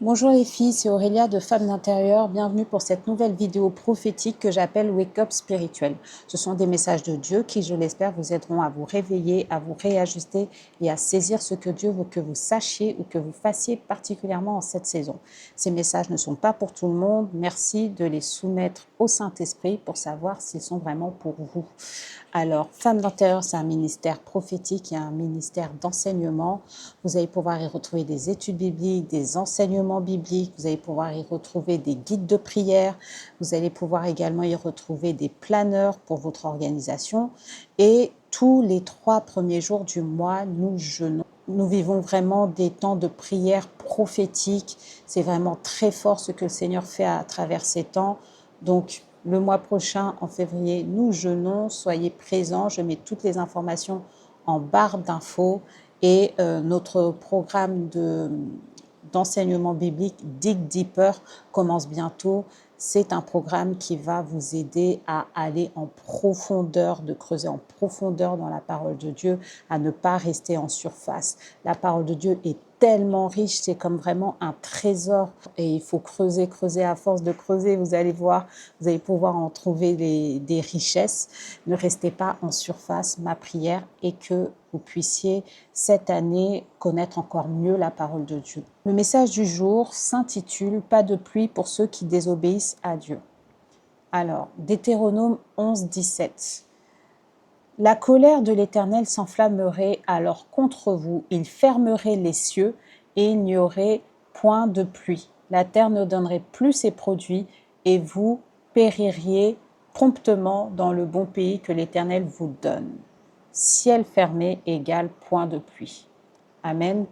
Bonjour les filles, c'est Aurélia de Femmes d'Intérieur. Bienvenue pour cette nouvelle vidéo prophétique que j'appelle Wake Up Spirituel. Ce sont des messages de Dieu qui, je l'espère, vous aideront à vous réveiller, à vous réajuster et à saisir ce que Dieu veut que vous sachiez ou que vous fassiez particulièrement en cette saison. Ces messages ne sont pas pour tout le monde. Merci de les soumettre au Saint-Esprit pour savoir s'ils sont vraiment pour vous. Alors, Femmes d'Intérieur, c'est un ministère prophétique et un ministère d'enseignement. Vous allez pouvoir y retrouver des études bibliques, des enseignements bibliques, vous allez pouvoir y retrouver des guides de prière, vous allez pouvoir également y retrouver des planeurs pour votre organisation. Et tous les 3 premiers jours du mois, nous jeûnons. Nous vivons vraiment des temps de prière prophétique. C'est vraiment très fort ce que le Seigneur fait à travers ces temps. Donc, le mois prochain, en février, nous jeûnons. Soyez présents. Je mets toutes les informations en barre d'infos. Et notre programme d'enseignement biblique Dig Deeper commence bientôt. C'est un programme qui va vous aider à aller en profondeur, de creuser en profondeur dans la parole de Dieu, à ne pas rester en surface. La parole de Dieu est tellement riche, c'est comme vraiment un trésor et il faut creuser, creuser. À force de creuser, vous allez voir, vous allez pouvoir en trouver des richesses. Ne restez pas en surface. Ma prière est que vous puissiez cette année connaître encore mieux la parole de Dieu. Le message du jour s'intitule « Pas de pluie pour ceux qui désobéissent à Dieu ». Alors, Deutéronome 11, 17. La colère de l'Éternel s'enflammerait alors contre vous, il fermerait les cieux et il n'y aurait point de pluie. La terre ne donnerait plus ses produits et vous péririez promptement dans le bon pays que l'Éternel vous donne. Ciel fermé égale point de pluie. Amen.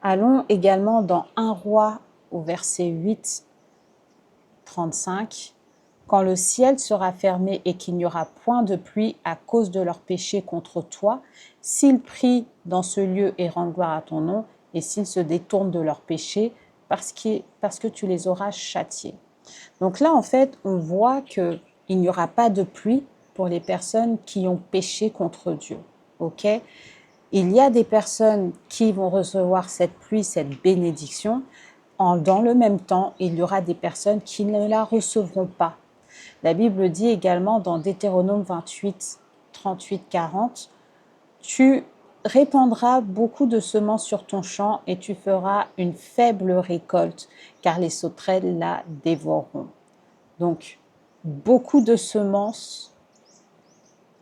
Allons également dans 1 Roi au verset 8, 35. Quand le ciel sera fermé et qu'il n'y aura point de pluie à cause de leurs péchés contre toi, s'ils prient dans ce lieu et rendent gloire à ton nom, et s'ils se détournent de leurs péchés, parce que tu les auras châtiés. Donc là, en fait, on voit qu'il n'y aura pas de pluie pour les personnes qui ont péché contre Dieu. Ok ? Il y a des personnes qui vont recevoir cette pluie, cette bénédiction. Dans le même temps, il y aura des personnes qui ne la recevront pas. La Bible dit également dans Deutéronome 28, 38, 40, « Tu répandras beaucoup de semences sur ton champ et tu feras une faible récolte, car les sauterelles la dévoreront. » Donc, beaucoup de semences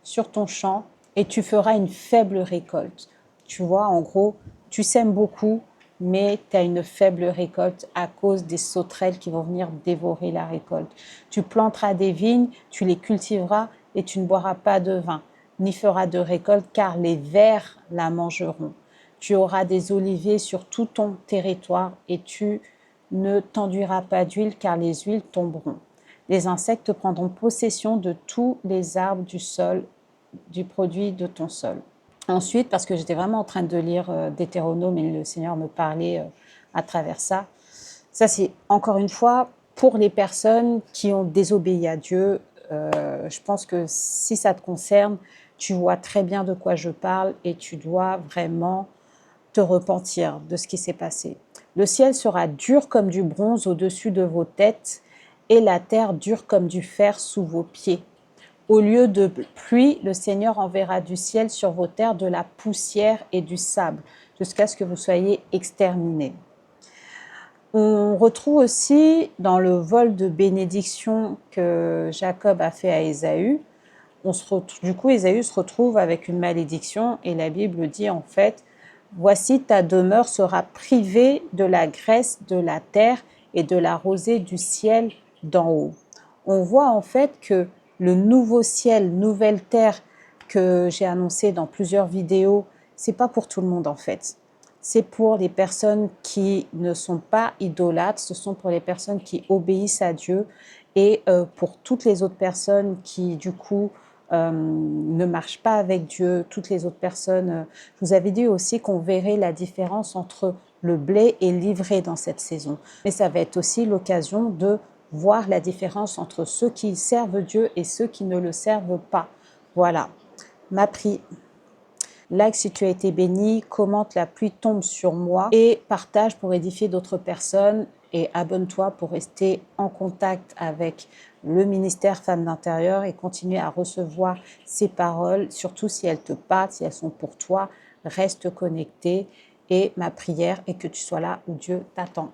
sur ton champ et tu feras une faible récolte. Tu vois, en gros, tu sèmes beaucoup, mais tu as une faible récolte à cause des sauterelles qui vont venir dévorer la récolte. Tu planteras des vignes, tu les cultiveras et tu ne boiras pas de vin, ni feras de récolte, car les vers la mangeront. Tu auras des oliviers sur tout ton territoire et tu ne t'enduiras pas d'huile, car les huiles tomberont. Les insectes prendront possession de tous les arbres du sol, du produit de ton sol. Ensuite, parce que j'étais vraiment en train de lire Deutéronome et le Seigneur me parlait à travers ça. Ça, c'est encore une fois pour les personnes qui ont désobéi à Dieu. Je pense que si ça te concerne, tu vois très bien de quoi je parle et tu dois vraiment te repentir de ce qui s'est passé. Le ciel sera dur comme du bronze au-dessus de vos têtes et la terre dure comme du fer sous vos pieds. Au lieu de pluie, le Seigneur enverra du ciel sur vos terres de la poussière et du sable, jusqu'à ce que vous soyez exterminés. On retrouve aussi dans le vol de bénédiction que Jacob a fait à Ésaü, du coup Ésaü se retrouve avec une malédiction et la Bible dit en fait « Voici ta demeure sera privée de la graisse de la terre et de la rosée du ciel d'en haut. » On voit en fait que le nouveau ciel, nouvelle terre que j'ai annoncé dans plusieurs vidéos, c'est pas pour tout le monde en fait. C'est pour les personnes qui ne sont pas idolâtres, ce sont pour les personnes qui obéissent à Dieu et pour toutes les autres personnes qui du coup ne marchent pas avec Dieu, toutes les autres personnes. Je vous avais dit aussi qu'on verrait la différence entre le blé et l'ivraie dans cette saison. Mais ça va être aussi l'occasion de voir la différence entre ceux qui servent Dieu et ceux qui ne le servent pas. Voilà, ma prière. Like si tu as été béni, commente la pluie tombe sur moi et partage pour édifier d'autres personnes. et abonne-toi pour rester en contact avec le ministère Femmes d'Intérieur et continuer à recevoir ces paroles, surtout si elles te parlent, si elles sont pour toi. Reste connecté et ma prière est que tu sois là où Dieu t'attend.